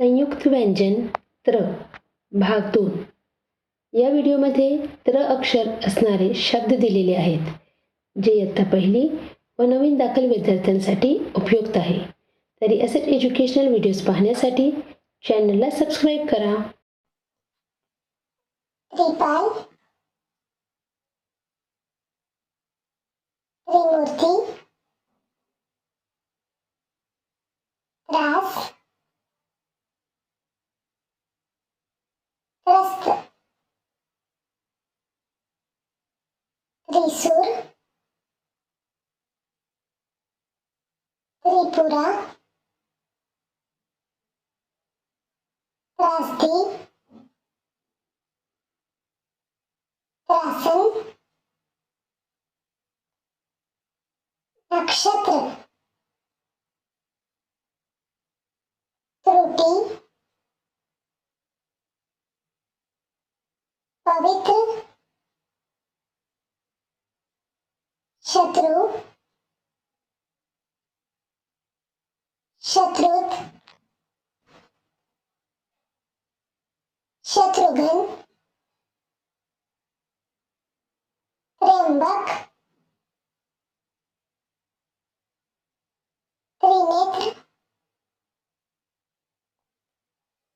संयुक्त व्यंजन त्र भाग 2 या व्हिडिओमध्ये त्र अक्षर असणारे शब्द दिलेले आहेत जे इयत्ता पहिली व नवीन दाखल विद्यार्थ्यांसाठी उपयुक्त आहे. तरी असे एज्युकेशनल व्हिडिओज पाहण्यासाठी चॅनलला सबस्क्राईब करा. त्रिपाल, त्रिमूर्ती, त्रास, त्रस्त, त्रिसूर, त्रिपुरा, त्रासदी, त्रासन, नक्षत्र, त्रुटी, पवित्र, शत्रु, शत्रुत, शत्रुघ्न, त्र्यंबक, त्रिनेत्र,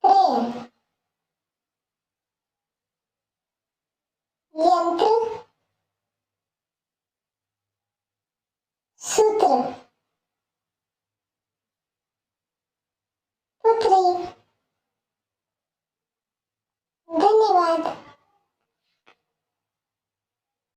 प्रेम, यंत्र,